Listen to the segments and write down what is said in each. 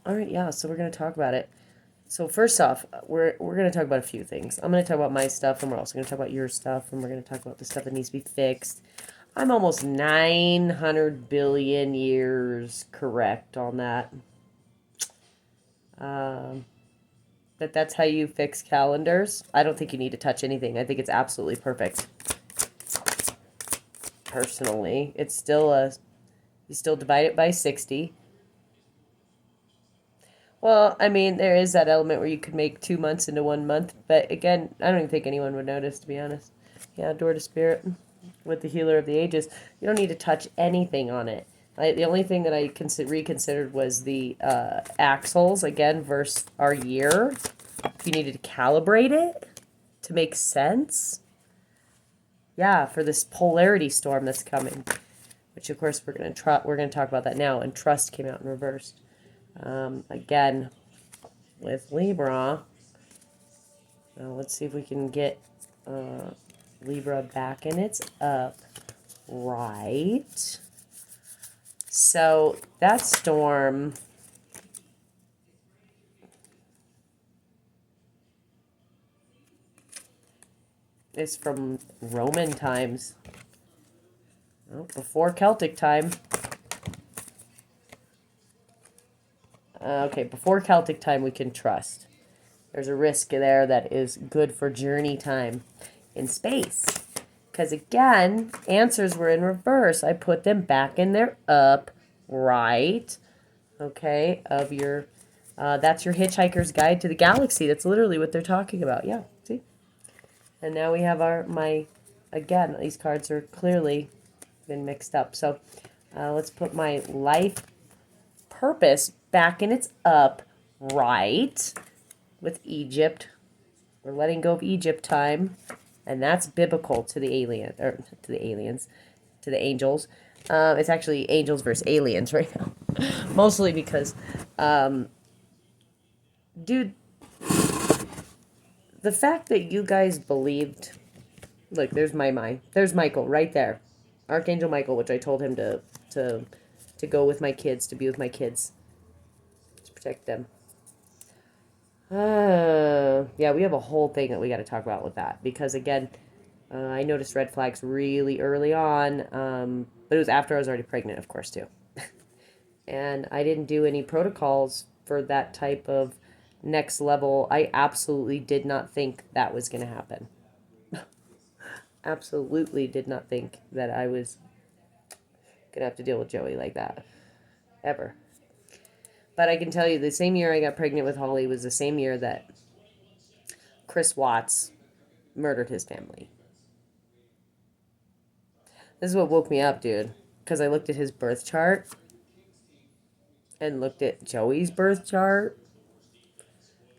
All right, yeah. So we're gonna talk about it. So first off, we're gonna talk about a few things. I'm gonna talk about my stuff, and we're also gonna talk about your stuff, and we're gonna talk about the stuff that needs to be fixed. I'm almost 900 billion years correct on that. Um, that's how you fix calendars. I don't think you need to touch anything. I think it's absolutely perfect. Personally, it's still a you still divide it by 60. Well, I mean, there is that element where you could make 2 months into 1 month, but again, I don't even think anyone would notice, to be honest. Yeah, Door to Spirit with the Healer of the Ages. You don't need to touch anything on it. The only thing that I reconsidered was the axles, again, versus our year. If you needed to calibrate it to make sense. Yeah, for this polarity storm that's coming, which of course we're gonna talk about that now. And Trust came out in reverse. Again, with Libra. Now let's see if we can get Libra back in its up right. So that storm is from Roman times. Oh, before Celtic time. Okay, before Celtic time we can trust. There's a risk there that is good for journey time in space. Because again, answers were in reverse. I put them back in their up right. Okay, of your that's your Hitchhiker's Guide to the Galaxy. That's literally what they're talking about. Yeah, see? And now we have again, these cards are clearly been mixed up. So let's put my life purpose back in its up right with Egypt. We're letting go of Egypt time. And that's biblical to the aliens, to the angels. It's actually angels versus aliens right now. Mostly because, dude, the fact that you guys believed, look, there's my mind. There's Michael right there, Archangel Michael, which I told him to to go with my kids, to be with my kids, to protect them. Yeah, we have a whole thing that we got to talk about with that because again, I noticed red flags really early on, but it was after I was already pregnant, of course, too. And I didn't do any protocols for that type of next level. I absolutely did not think that was going to happen. Absolutely did not think that I was going to have to deal with Joey like that. Ever. But I can tell you, the same year I got pregnant with Holly was the same year that Chris Watts murdered his family. This is what woke me up, dude. Because I looked at his birth chart and looked at Joey's birth chart.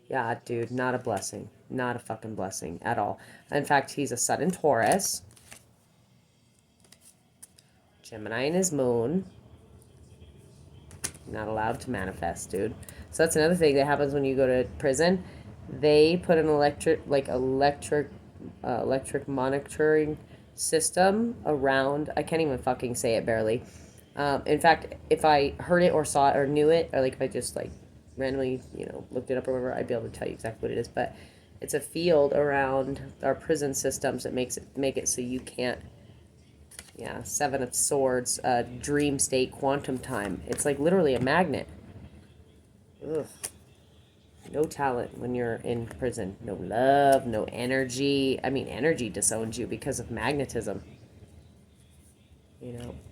Yeah, dude, not a blessing. Not a fucking blessing at all. In fact, he's a Sun in Taurus, Gemini in his moon. Not allowed to manifest, dude. So that's another thing that happens when you go to prison. They put an electric monitoring system around. I can't even fucking say it barely. In fact, if I heard it or saw it or knew it, or like if I just like randomly, looked it up or whatever, I'd be able to tell you exactly what it is. But it's a field around our prison systems that make it so you can't. Yeah, Seven of Swords, dream state, quantum time. It's like literally a magnet. Ugh. No talent when you're in prison. No love, no energy. I mean, energy disowns you because of magnetism.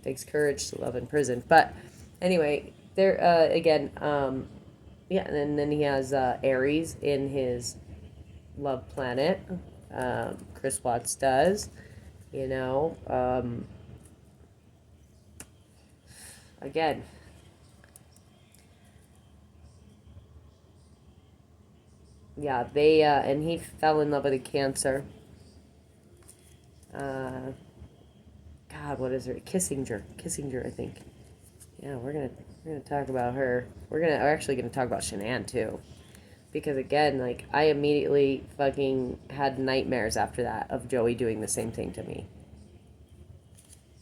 Takes courage to love in prison. But anyway, there again, yeah, and then he has Aries in his love planet. Chris Watts does. Again, yeah, they and he fell in love with a Cancer. Uh, God, what is her? Kissinger, I think. Yeah, we're gonna talk about her. We're actually gonna talk about Shanann too, because again, like I immediately fucking had nightmares after that of Joey doing the same thing to me,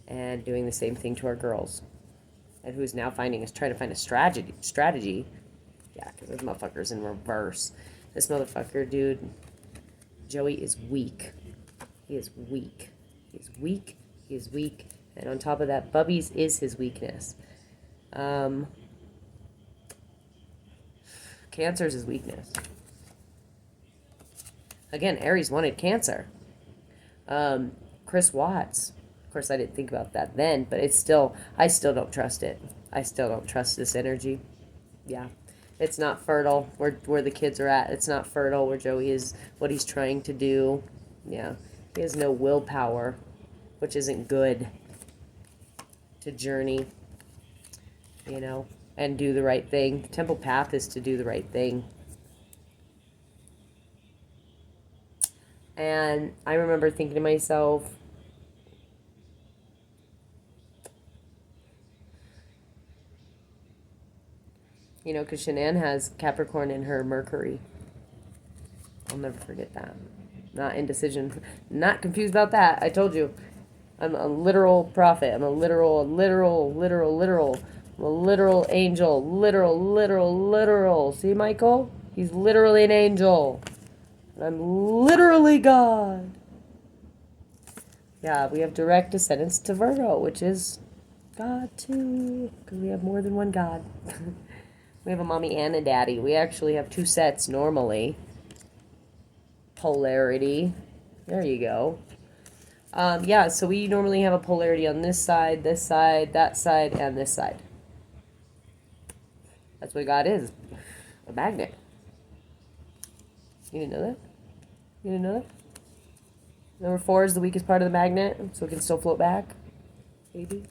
and doing the same thing to our girls, and who's now trying to find a strategy Yeah, because this motherfucker's in reverse. This motherfucker, dude, Joey is weak. He is weak. He's weak. He is weak. And on top of that, Bubby's is his weakness. Cancer's his weakness. Again, Aries wanted Cancer. Chris Watts. Of course, I didn't think about that then, but it's still, I still don't trust it. I still don't trust this energy. Yeah. It's not fertile where the kids are at. It's not fertile where Joey is, what he's trying to do. Yeah. He has no willpower, which isn't good to journey, you know, and do the right thing. Temple path is to do the right thing. And I remember thinking to myself, you know, because Shanann has Capricorn in her Mercury. I'll never forget that. Not indecision. Not confused about that. I told you. I'm a literal prophet. I'm a literal I'm a literal angel. Literal. See, Michael? He's literally an angel. And I'm literally God. Yeah, we have direct descendants to Virgo, which is God too. Because we have more than one God. We have a mommy and a daddy. We actually have two sets normally. Polarity. There you go. Yeah, so we normally have a polarity on this side, that side, and this side. That's what God is. A magnet. You didn't know that? You didn't know that? Number 4 is the weakest part of the magnet, so it can still float back. Maybe.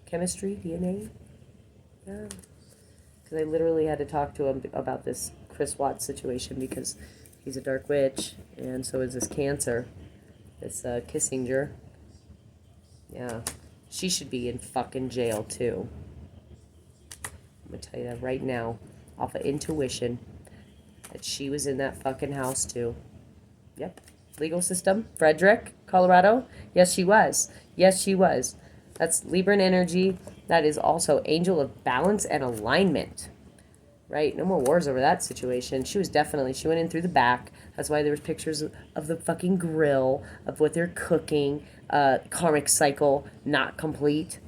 Chemistry, DNA. Yeah. Because I literally had to talk to him about this Chris Watts situation because he's a dark witch, and so is this Cancer. This Kissinger. Yeah. She should be in fucking jail, too. I'm going to tell you that right now, off of intuition, that she was in that fucking house, too. Yep. Legal system. Frederick, Colorado. Yes, she was. Yes, she was. That's Libran energy. That is also angel of balance and alignment. Right? No more wars over that situation. She was definitely, she went in through the back. That's why there was pictures of the fucking grill, of what they're cooking. Karmic cycle not complete.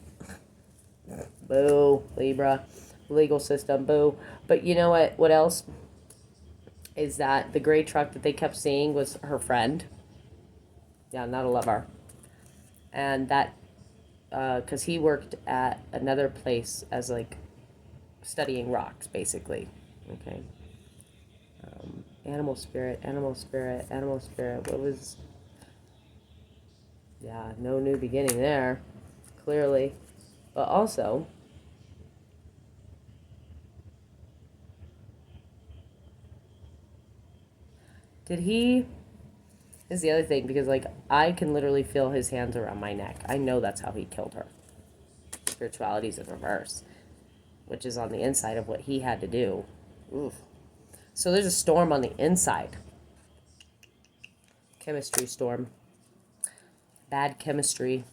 Boo, Libra. Legal system, boo. But you know what? What else? Is that the gray truck that they kept seeing was her friend. Yeah, not a lover. And that, because he worked at another place as like studying rocks, basically. Okay. Animal spirit. What was. Yeah, no new beginning there, clearly. But also, did he. Is the other thing, because, like, I can literally feel his hands around my neck. I know that's how he killed her. Spirituality's in reverse, which is on the inside of what he had to do. Oof. So there's a storm on the inside. Chemistry storm. Bad chemistry.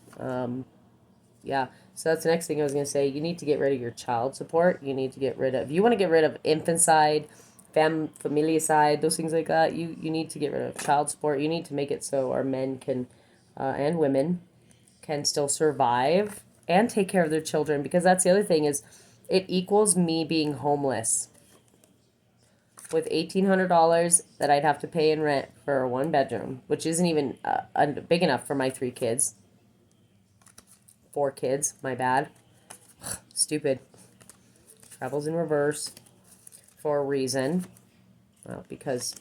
Yeah. So that's the next thing I was going to say. You need to get rid of your child support. You need to get rid of... If you want to get rid of infanticide, familicide, those things like that, you need to get rid of child support. You need to make it so our men can, and women, can still survive and take care of their children. Because that's the other thing is, it equals me being homeless. With $1,800 that I'd have to pay in rent for a 1-bedroom, which isn't even big enough for my 3 kids. 4 kids, my bad. Stupid. Travels in reverse for a reason. Well, because,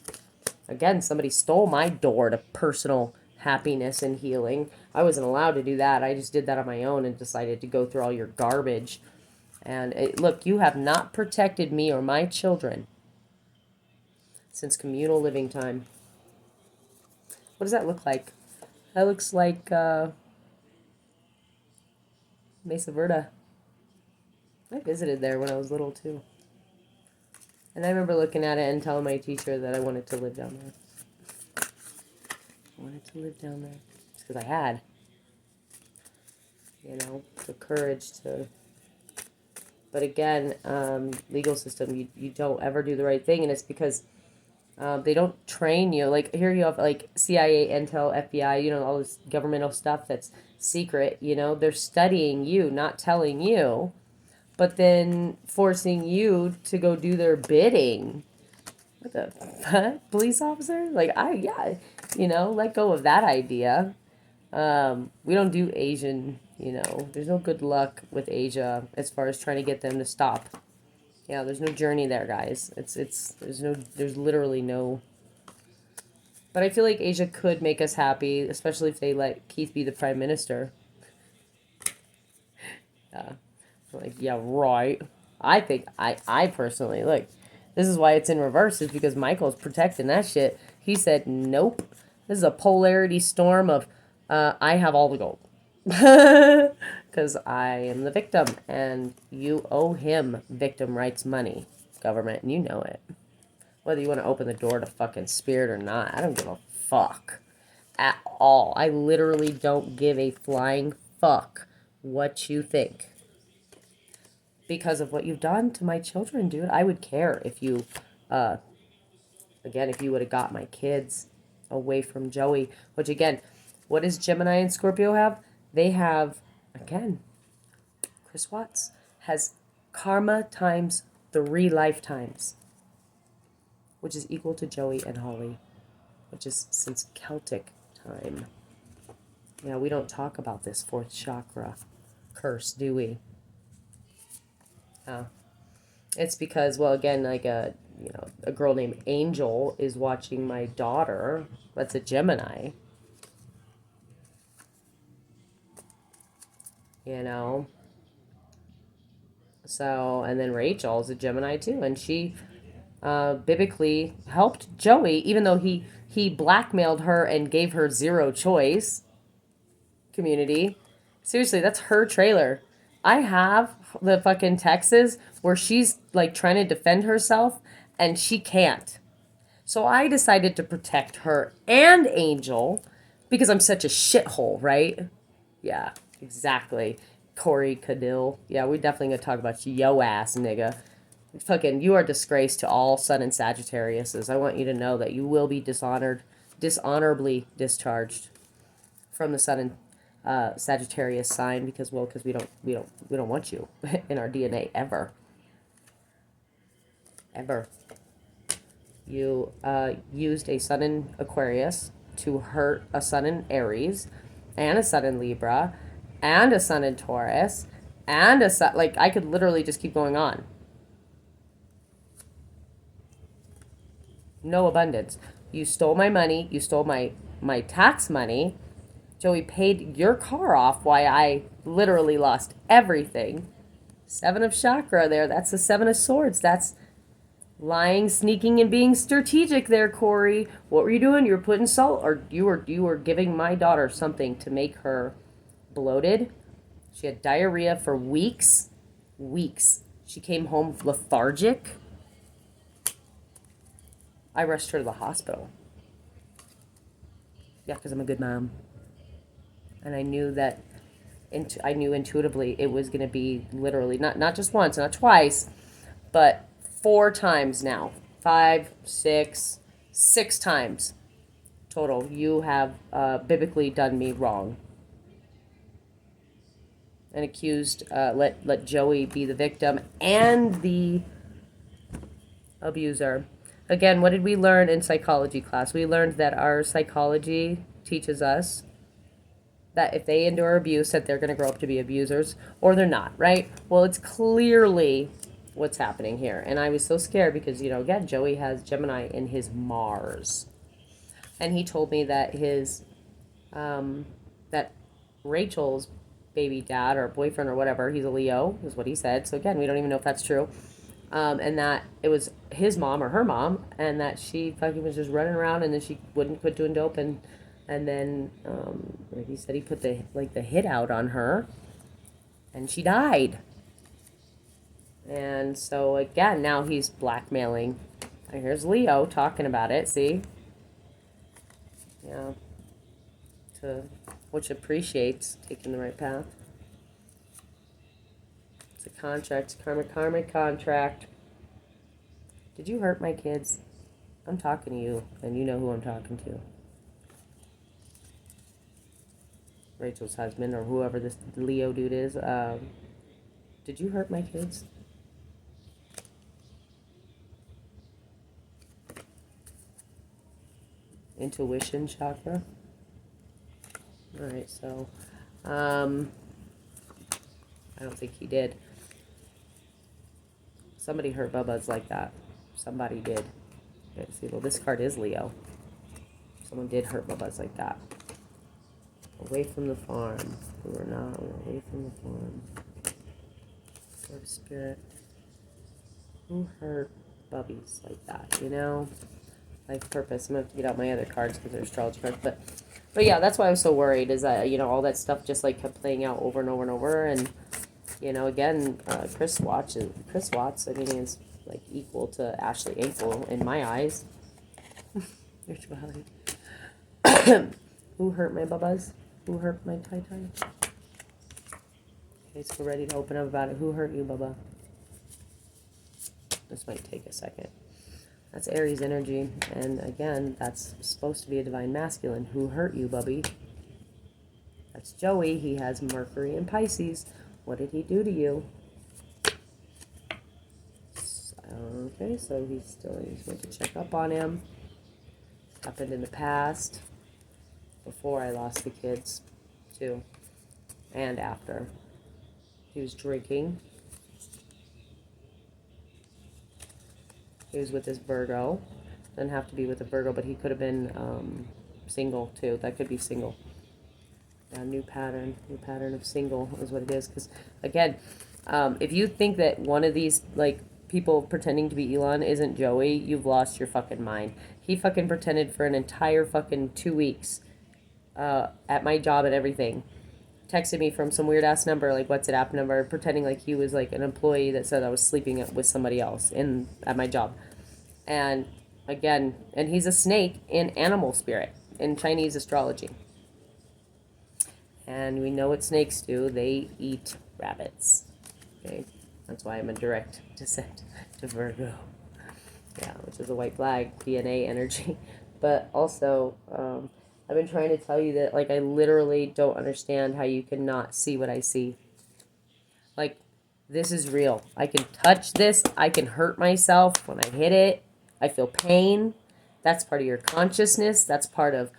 again, somebody stole my door to personal happiness and healing. I wasn't allowed to do that. I just did that on my own and decided to go through all your garbage. And look, you have not protected me or my children since communal living time. What does that look like? That looks like Mesa Verde. I visited there when I was little too. And I remember looking at it and telling my teacher that I wanted to live down there. I wanted to live down there. It's because I had, the courage to But again, legal system, you don't ever do the right thing, and it's because they don't train you. Like here you have like CIA, Intel, FBI, all this governmental stuff that's secret, they're studying you, not telling you, but then forcing you to go do their bidding. What the fuck? Police officer? Like, yeah, let go of that idea. We don't do Asian, there's no good luck with Asia as far as trying to get them to stop. Yeah, there's no journey there, guys. There's literally no. But I feel like Asia could make us happy, especially if they let Keith be the prime minister. Like, yeah, right. I personally, look, this is why it's in reverse, is because Michael's protecting that shit. He said, nope. This is a polarity storm of, I have all the gold. Because I am the victim, and you owe him victim rights money, government, and you know it. Whether you want to open the door to fucking spirit or not, I don't give a fuck at all. I literally don't give a flying fuck what you think. Because of what you've done to my children, dude. I would care if you, again, if you would have got my kids away from Joey. Which, again, what does Gemini and Scorpio have? They have, again, Chris Watts has karma times 3 lifetimes, which is equal to Joey and Holly, which is since Celtic time. Yeah, we don't talk about this 4th chakra curse, do we? It's because, well, again, like a girl named Angel is watching my daughter. That's a Gemini. So, and then Rachel's a Gemini too, and she biblically helped Joey, even though he blackmailed her and gave her zero choice. Community. Seriously, that's her trailer. I have the fucking Texas where she's like trying to defend herself and she can't. So I decided to protect her and Angel because I'm such a shithole, right? Yeah, exactly. Corey Cadill. Yeah, we're definitely gonna talk about yo ass nigga. Fucking, you are disgrace to all Sun and Sagittariuses. I want you to know that you will be dishonorably discharged from the Sun and Sagittarius sign because we don't want you in our DNA ever. You used a Sun in Aquarius to hurt a Sun in Aries, and a Sun in Libra, and a Sun in Taurus, and a Sun, like, I could literally just keep going on. No abundance. You stole my money. You stole my tax money. Joey paid your car off while I literally lost everything. 7 of chakra there. That's the 7 of swords. That's lying, sneaking, and being strategic there, Corey. What were you doing? You were putting salt, or you were giving my daughter something to make her bloated. She had diarrhea for weeks. She came home lethargic. I rushed her to the hospital. Yeah, because I'm a good mom. And I knew that, I knew intuitively it was going to be literally, not just once, not twice, but 4 times now. 5, 6 times total. You have biblically done me wrong. And accused, let Joey be the victim and the abuser. Again, what did we learn in psychology class? We learned that our psychology teaches us that if they endure abuse, that they're going to grow up to be abusers, or they're not, right? Well, it's clearly what's happening here. And I was so scared because, again, Joey has Gemini in his Mars. And he told me that that Rachel's baby dad or boyfriend or whatever, he's a Leo, is what he said. So again, we don't even know if that's true. And that it was his mom or her mom, and that she fucking was just running around, and then she wouldn't quit doing dope, and then he said he put the hit out on her, and she died. And so again, now he's blackmailing. And here's Leo talking about it. See, yeah, which appreciates taking the right path. It's a contract. Karmic contract. Did you hurt my kids? I'm talking to you, and you know who I'm talking to. Rachel's husband, or whoever this Leo dude is. Did you hurt my kids? Intuition chakra. Alright, so I don't think he did. Somebody hurt Bubba's like that. Somebody did. Okay, see, well, this card is Leo. Someone did hurt Bubba's like that. Away from the farm. We were not. We were away from the farm. Sword of Spirit. Who hurt Bubbies like that, you know? Life purpose. I'm going to have to get out my other cards because they're astrology cards. But yeah, that's why I was so worried, is that, you know, all that stuff just, like, kept playing out over and over and over. And, you know, again, Chris Watts, I mean, is, like, equal to Ashley Ankle in my eyes. Spirituality. Who hurt my Bubbas? Who hurt my Tai-Tai? Okay, so we're ready to open up about it. Who hurt you, Bubba? This might take a second. That's Aries energy. And again, that's supposed to be a divine masculine. Who hurt you, Bubby? That's Joey. He has Mercury in Pisces. What did he do to you? Okay, so he's going to check up on him. Happened in the past. Before I lost the kids, too. And after. He was drinking. He was with this Virgo. Doesn't have to be with a Virgo, but he could have been single, too. That could be single. Yeah, new pattern of single is what it is. Because, again, if you think that one of these, like, people pretending to be Elon isn't Joey, you've lost your fucking mind. He fucking pretended for an entire fucking 2 weeks at my job and everything. Texted me from some weird ass number, like WhatsApp number, pretending like he was like an employee that said I was sleeping with somebody else at my job. And again, and he's a snake in animal spirit in Chinese astrology. And we know what snakes do. They eat rabbits. Okay, that's why I'm a direct descent to Virgo. Yeah, which is a white flag, DNA energy. But also, I've been trying to tell you that, like, I literally don't understand how you cannot see what I see. Like, this is real. I can touch this. I can hurt myself when I hit it. I feel pain. That's part of your consciousness. That's part of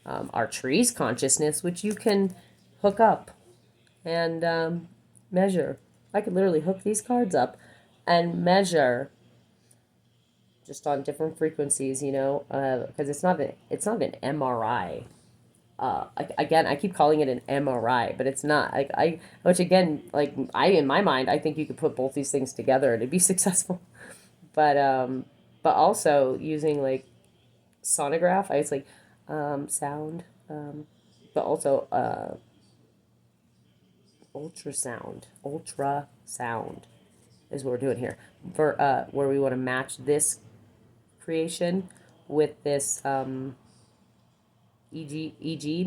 our tree's consciousness, which you can hook up and measure. I could literally hook these cards up and measure just on different frequencies, you know, because it's not an MRI. Again, I keep calling it an MRI, but it's not. Which again, like in my mind, I think you could put both these things together and it'd be successful. But also using like sonograph, it's like sound, but also ultrasound is what we're doing here for where we want to match this creation with this EG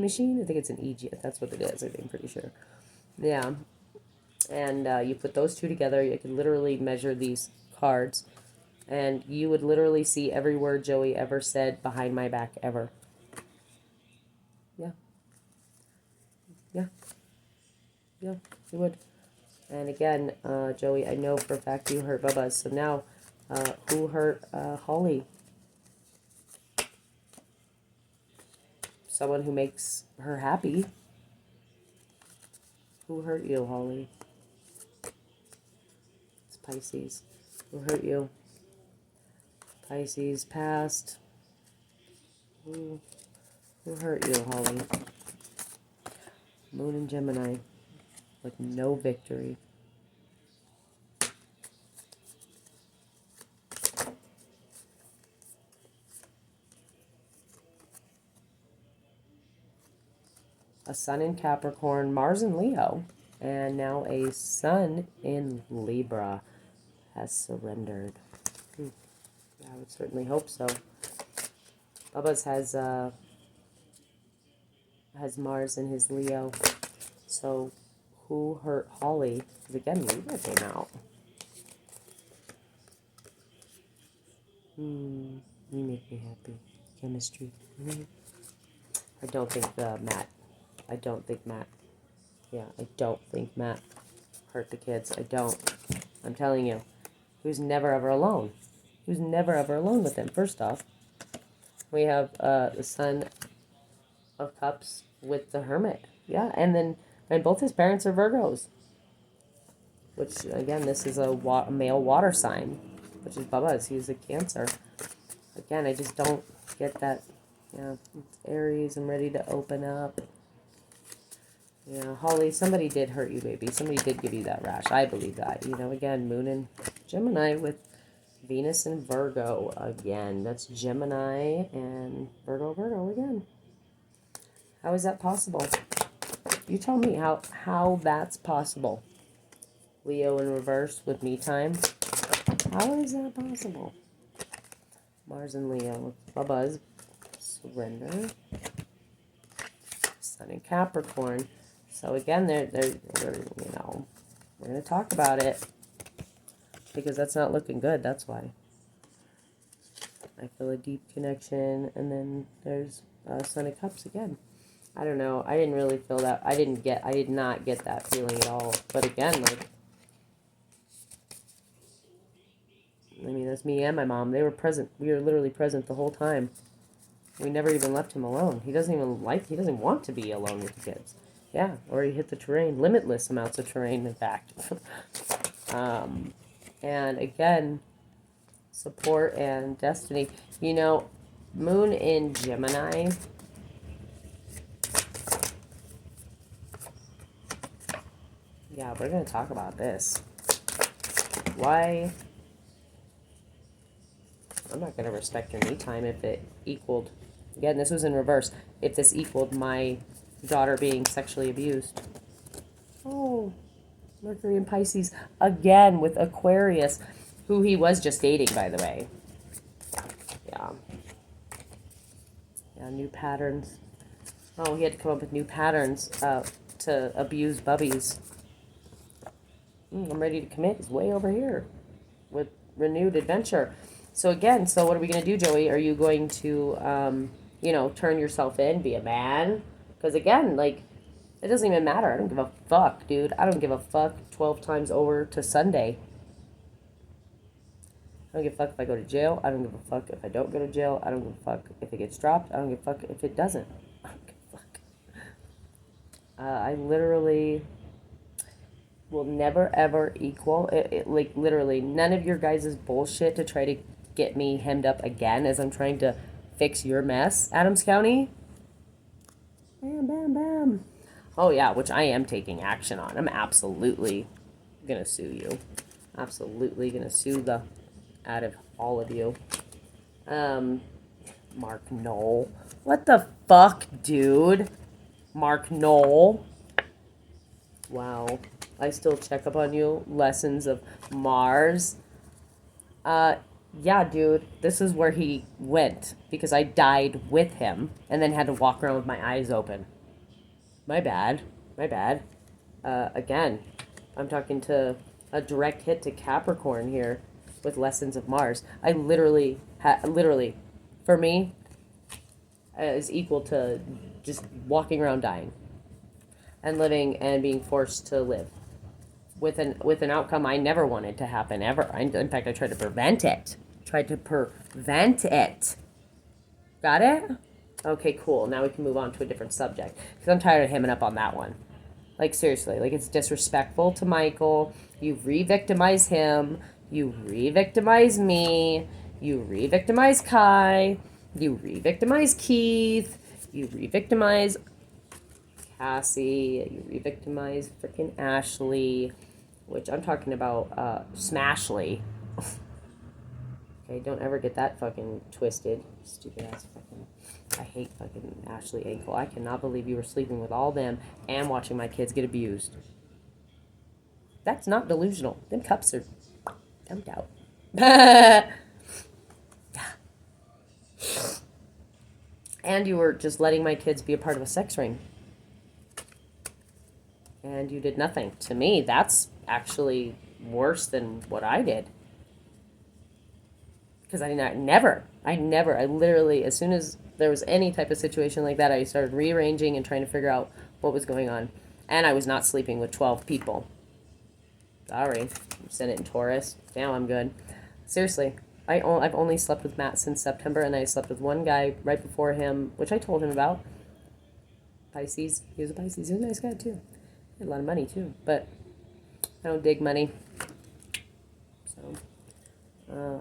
machine. I think it's an EG. That's what it is. I think, I'm pretty sure. Yeah. And you put those two together. You can literally measure these cards. And you would literally see every word Joey ever said behind my back ever. Yeah. Yeah. Yeah, you would. And again, Joey, I know for a fact you hurt Bubba. So now, who hurt Holly? Someone who makes her happy. Who hurt you, Holly? It's Pisces. Who hurt you? Pisces past. Who hurt you, Holly? Moon and Gemini. With no victory. A sun in Capricorn, Mars in Leo, and now a sun in Libra has surrendered. I would certainly hope so. Bubba's has Mars in his Leo. So Who hurt Holly? Because again, Libra came out. You make me happy. Chemistry. I don't think Matt. I don't think Matt. Yeah, I don't think Matt hurt the kids. I don't. I'm telling you. He was never ever alone. He was never ever alone with them. First off, we have the Son of Cups with the Hermit. Yeah, and both his parents are Virgos. Which, again, this is a male water sign, which is Bubba's. He's a Cancer. Again, I just don't get that. Yeah, it's Aries. I'm ready to open up. Yeah, Holly, somebody did hurt you, baby. Somebody did give you that rash. I believe that. You know, again, Moon and Gemini with Venus and Virgo again. That's Gemini and Virgo again. How is that possible? You tell me how that's possible. Leo in reverse with me time. How is that possible? Mars and Leo. Bubba's surrender. Sun in Capricorn. So again, they're you know, we're going to talk about it because that's not looking good. That's why. I feel a deep connection, and then there's Sun of Cups again. I don't know. I didn't really feel that. I did not get that feeling at all. But again, like, I mean, that's me and my mom. They were present. We were literally present the whole time. We never even left him alone. He doesn't want to be alone with the kids. Yeah, or he hit the terrain. Limitless amounts of terrain, in fact. And again, support and destiny. You know, Moon in Gemini. Yeah, we're going to talk about this. Why? I'm not going to respect your me time if it equaled. Again, this was in reverse. If this equaled my daughter being sexually abused. Oh, Mercury and Pisces again with Aquarius, who he was just dating, by the way. Yeah. Yeah, new patterns. Oh, he had to come up with new patterns to abuse bubbies. I'm ready to commit. He's way over here with renewed adventure. So again, what are we going to do, Joey? Are you going to, you know, turn yourself in, be a man? Because again, like, it doesn't even matter. I don't give a fuck, dude. I don't give a fuck 12 times over to Sunday. I don't give a fuck if I go to jail. I don't give a fuck if I don't go to jail. I don't give a fuck if it gets dropped. I don't give a fuck if it doesn't. I don't give a fuck. I literally will never ever equal it, like, literally none of your guys' bullshit to try to get me hemmed up again as I'm trying to fix your mess, Adams County. Bam, bam, bam. Oh yeah, which I am taking action on. I'm absolutely gonna sue you. Absolutely gonna sue the out of all of you. Mark Knoll. What the fuck, dude? Mark Knoll. Wow. I still check up on you. Lessons of Mars. Yeah, dude. This is where he went because I died with him and then had to walk around with my eyes open. My bad. My bad. Again, I'm talking to a direct hit to Capricorn here with Lessons of Mars. I literally, for me, is equal to just walking around dying and living and being forced to live with an outcome I never wanted to happen ever. In fact, I tried to prevent it. Got it? Okay, cool. Now we can move on to a different subject because I'm tired of hemming up on that one. Like, seriously, like, it's disrespectful to Michael. You re-victimize him. You re-victimize me. You re-victimize Kai. You re-victimize Keith. You re-victimize Cassie. You re-victimize freaking Ashley, which I'm talking about Smashly. Okay, don't ever get that fucking twisted. Stupid ass fucking... I hate fucking Ashley Ankle. I cannot believe you were sleeping with all them and watching my kids get abused. That's not delusional. Them cups are dumped out. And you were just letting my kids be a part of a sex ring. and you did nothing. To me, that's actually worse than what I did. Because I literally, as soon as there was any type of situation like that, I started rearranging and trying to figure out what was going on. And I was not sleeping with 12 people. Sorry, Senate and Taurus. Now I'm good. Seriously, I've only slept with Matt since September, and I slept with one guy right before him, which I told him about. Pisces. He was a Pisces. He was a nice guy, too. He had a lot of money, too. But I don't dig money. So,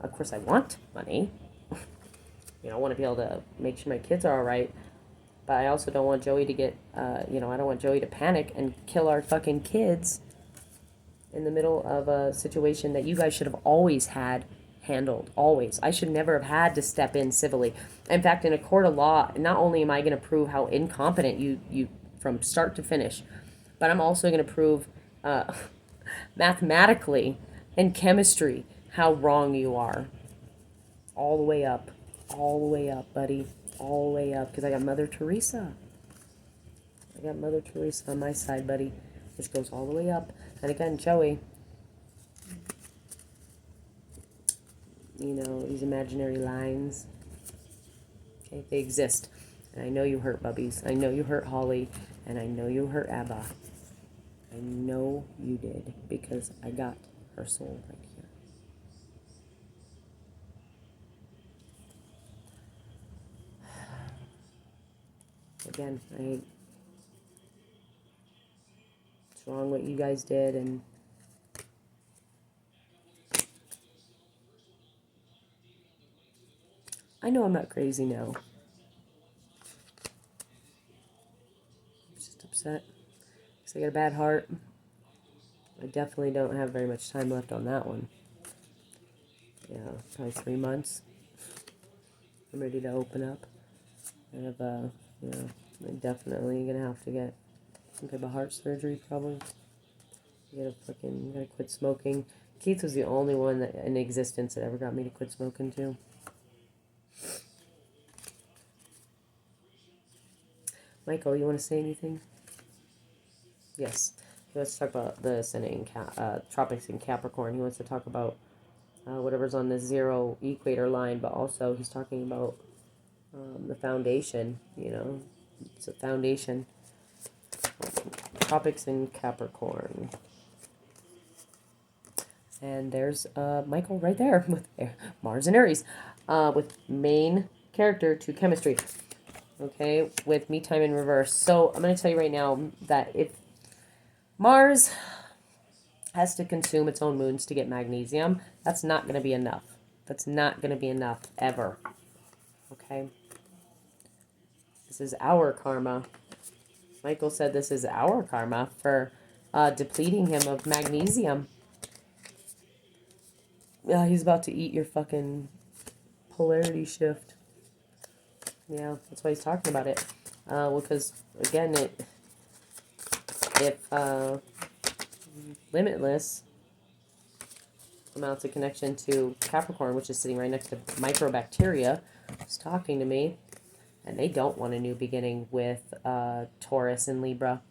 of course, I want money. I want to be able to make sure my kids are all right. But I also don't want Joey to get, I don't want Joey to panic and kill our fucking kids in the middle of a situation that you guys should have always had handled. Always. I should never have had to step in civilly. In fact, in a court of law, not only am I going to prove how incompetent you from start to finish, but I'm also going to prove mathematically and chemistry how wrong you are. All the way up. All the way up, buddy. All the way up. Because I got Mother Teresa. I got Mother Teresa on my side, buddy. Which goes all the way up. And again, Joey, these imaginary lines, okay, they exist. And I know you hurt Bubbies. I know you hurt Holly. And I know you hurt Abba. I know you did. Because I got her soul right here. Again, it's wrong what you guys did, and I know I'm not crazy now. I'm just upset because I got a bad heart. I definitely don't have very much time left on that one. Yeah, probably 3 months. I'm ready to open up. I have, I'm definitely gonna have to get some type of heart surgery, probably. Gotta quit smoking. Keith was the only one that in existence that ever got me to quit smoking too. Michael, you want to say anything? Yes. He wants to talk about the Senate in tropics in Capricorn. He wants to talk about whatever's on the zero equator line, but also he's talking about the foundation. It's a foundation. Tropics in Capricorn. And there's Michael right there with Mars and Aries, with main character to chemistry. Okay, with me time in reverse. So I'm going to tell you right now that if Mars has to consume its own moons to get magnesium, that's not going to be enough. That's not going to be enough ever. Okay? This is our karma. Michael said this is our karma for depleting him of magnesium. Yeah, he's about to eat your fucking polarity shift. Yeah, that's why he's talking about it. Well, because, again, if Limitless amounts a connection to Capricorn, which is sitting right next to Microbacteria, is talking to me, and they don't want a new beginning with Taurus and Libra.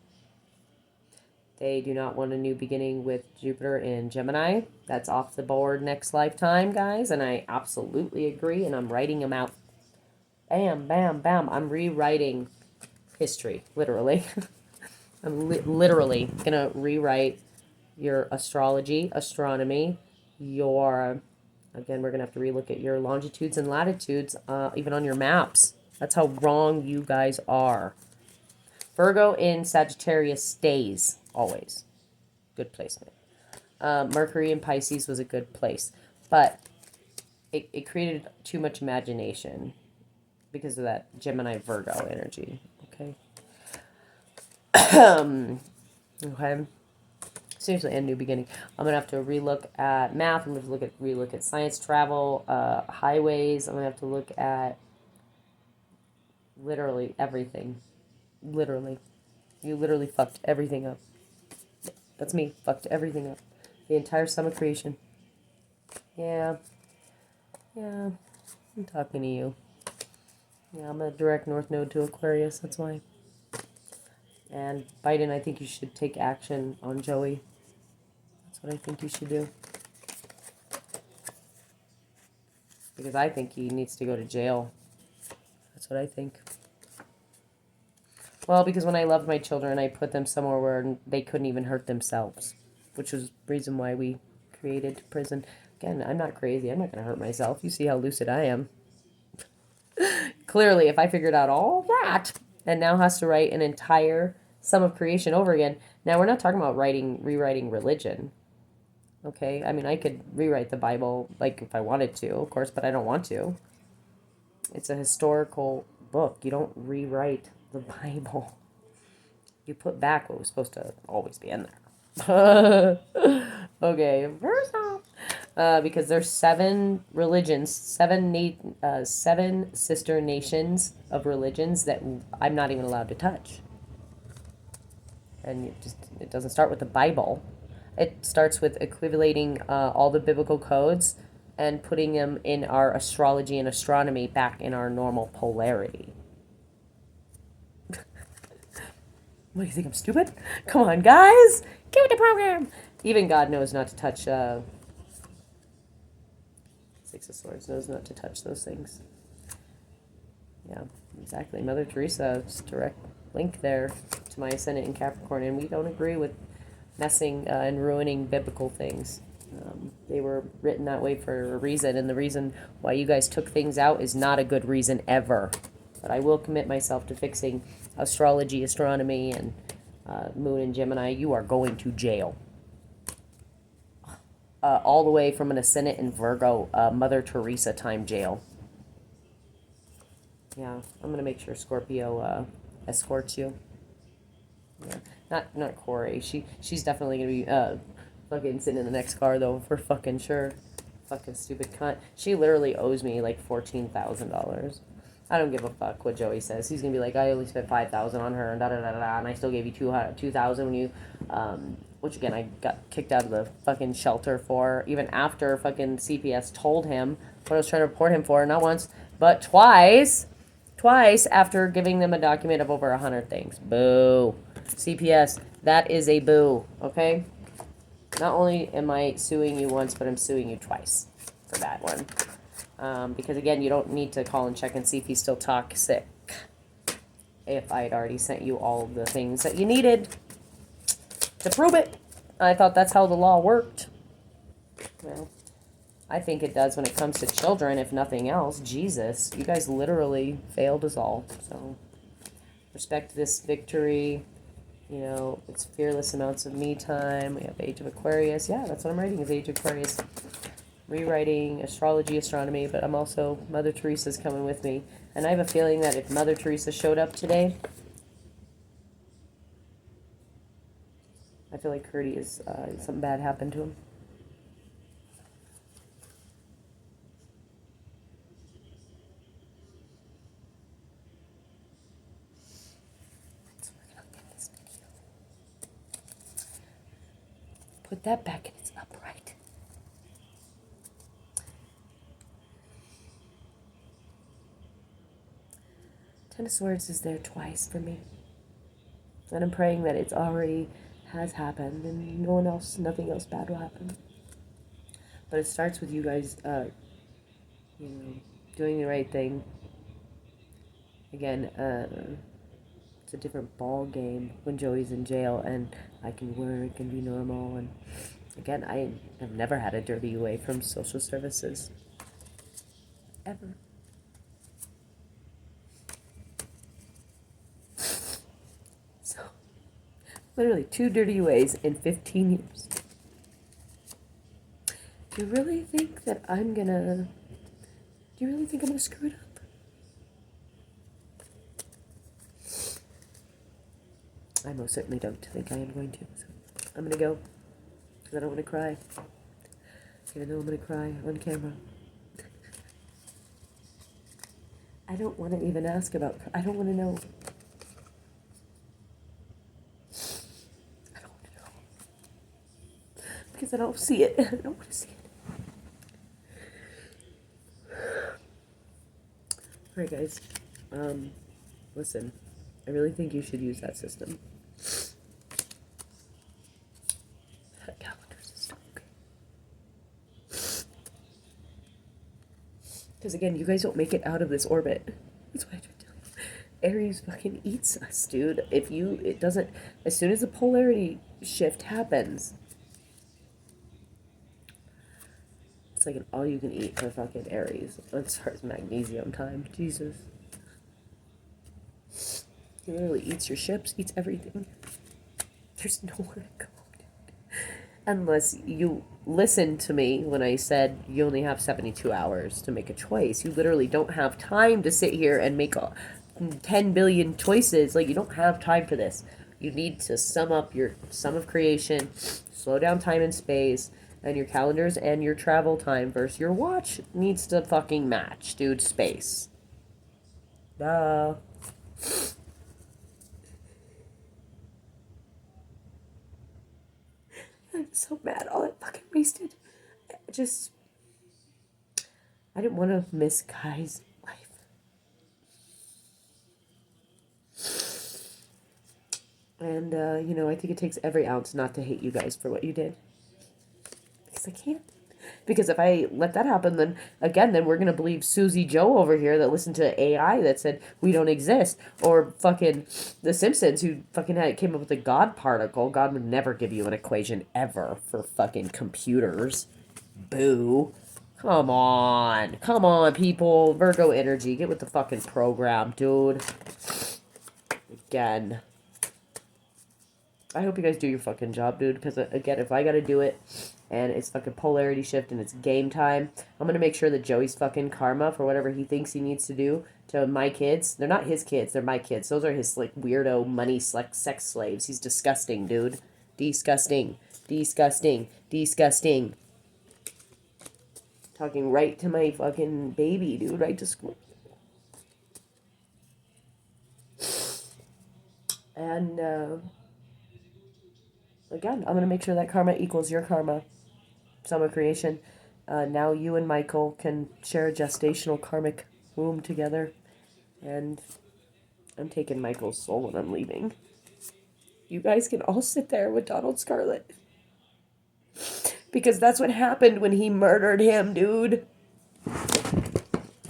They do not want a new beginning with Jupiter in Gemini. That's off the board next lifetime, guys, and I absolutely agree, and I'm writing them out. Bam, bam, bam. I'm rewriting history, literally. I'm literally going to rewrite your astrology, astronomy, again, we're going to have to relook at your longitudes and latitudes, even on your maps. That's how wrong you guys are. Virgo in Sagittarius stays, always. Good placement. Mercury in Pisces was a good place. But it created too much imagination because of that Gemini Virgo energy. Okay. Okay. Seriously, a new beginning. I'm gonna have to relook at math. I'm gonna relook at science, travel, highways. I'm gonna have to look at literally everything. Literally, you literally fucked everything up. That's me. Fucked everything up. The entire sum of creation. Yeah. I'm talking to you. Yeah, I'm a direct north node to Aquarius. That's why. And Biden, I think you should take action on Joey. That's what I think you should do. Because I think he needs to go to jail. That's what I think. Well, because when I loved my children, I put them somewhere where they couldn't even hurt themselves, which was the reason why we created prison. Again, I'm not crazy. I'm not going to hurt myself. You see how lucid I am. Clearly, if I figured out all that and now has to write an entire sum of creation over again. Now, we're not talking about rewriting religion. Okay? I mean, I could rewrite the Bible, like, if I wanted to, of course, but I don't want to. It's a historical book. You don't rewrite the Bible. You put back what was supposed to always be in there. Okay, first off, because there's 7 religions, 7 sister nations of religions that I'm not even allowed to touch. And it doesn't start with the Bible. It starts with equivalating all the biblical codes and putting them in our astrology and astronomy back in our normal polarity. What, do you think I'm stupid? Come on, guys! Get with the program! Even God knows not to touch, 6 of Swords knows not to touch those things. Yeah, exactly. Mother Teresa's direct link there to my ascendant in Capricorn, and we don't agree with messing and ruining biblical things. They were written that way for a reason, and the reason why you guys took things out is not a good reason ever. But I will commit myself to fixing astrology, astronomy, and Moon and Gemini. You are going to jail. All the way from an ascendant in Virgo, Mother Teresa time jail. Yeah, I'm going to make sure Scorpio escorts you. Yeah, not Corey. She's definitely going to be fucking sitting in the next car, though, for fucking sure. Fucking stupid cunt. She literally owes me like $14,000. I don't give a fuck what Joey says. He's gonna be like, I only spent $5,000 on her, and da da da da, and I still gave you $2,000 when you, which again I got kicked out of the fucking shelter for, even after fucking CPS told him what I was trying to report him for, not once but twice after giving them a document of over 100 things. Boo, CPS, that is a boo. Okay, not only am I suing you once, but I'm suing you twice for that one. Because again, you don't need to call and check and see if he's still toxic. If I had already sent you all the things that you needed to prove it. I thought that's how the law worked. Well, I think it does when it comes to children, if nothing else. Jesus, you guys literally failed us all. So, respect this victory. You know, it's fearless amounts of me time. We have Age of Aquarius. Yeah, that's what I'm writing is Age of Aquarius. Rewriting astrology, astronomy, but I'm also, Mother Teresa's coming with me. And I have a feeling that if Mother Teresa showed up today, I feel like Curdy is, something bad happened to him. Let's work on getting this video. Put that back in its upright. Ten of Swords is there twice for me. And I'm praying that it's already has happened and nothing else bad will happen. But it starts with you guys, you know, doing the right thing. Again, it's a different ball game when Joey's in jail and I can work and be normal. And again, I have never had a dirty UA from social services. Ever. So, literally 2 dirty UAs in 15 years. Do you really think I'm gonna screw it up? I most certainly don't think I am going to. So I'm gonna go because I don't want to cry. Even though I'm gonna cry on camera. I don't want to even ask about. I don't want to know. I don't want to know because I don't see it. I don't want to see it. All right, guys. Listen. I really think you should use that system. Because again, you guys don't make it out of this orbit. That's what I tried to tell you. Aries fucking eats us, dude. It doesn't, as soon as the polarity shift happens, it's like an all you can eat for fucking Aries. As far as magnesium time. Jesus. He literally eats your ships, eats everything. There's nowhere to go. Unless you listen to me when I said you only have 72 hours to make a choice. You literally don't have time to sit here and make 10 billion choices. Like, you don't have time for this. You need to sum up your sum of creation, slow down time and space, and your calendars and your travel time versus your watch needs to fucking match, dude. Space. Duh. I'm so mad. All that fucking wasted. I didn't want to miss Guy's life. And, I think it takes every ounce not to hate you guys for what you did. Because I can't. Because if I let that happen, then we're going to believe Susie Joe over here that listened to AI that said we don't exist. Or fucking The Simpsons who fucking came up with the God particle. God would never give you an equation ever for fucking computers. Boo. Come on. Come on, people. Virgo energy. Get with the fucking program, dude. Again. I hope you guys do your fucking job, dude. Because, again, if I gotta do it and it's fucking polarity shift and it's game time, I'm gonna make sure that Joey's fucking karma for whatever he thinks he needs to do to my kids. They're not his kids. They're my kids. Those are his, like, weirdo money sex slaves. He's disgusting, dude. Disgusting. Disgusting. Disgusting. Talking right to my fucking baby, dude. Right to school. And, again, I'm going to make sure that karma equals your karma. Summer creation. Now you and Michael can share a gestational karmic womb together. And I'm taking Michael's soul when I'm leaving. You guys can all sit there with Donald Scarlett. Because that's what happened when he murdered him, dude.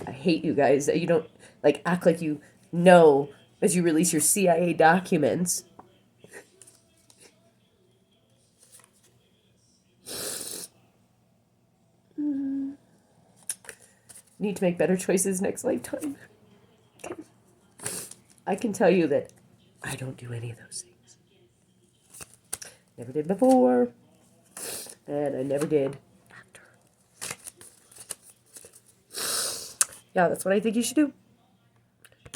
I hate you guys that you don't, like, act like you know as you release your CIA documents. Need to make better choices next lifetime. Okay. I can tell you that I don't do any of those things. Never did before. And I never did after. Yeah, that's what I think you should do.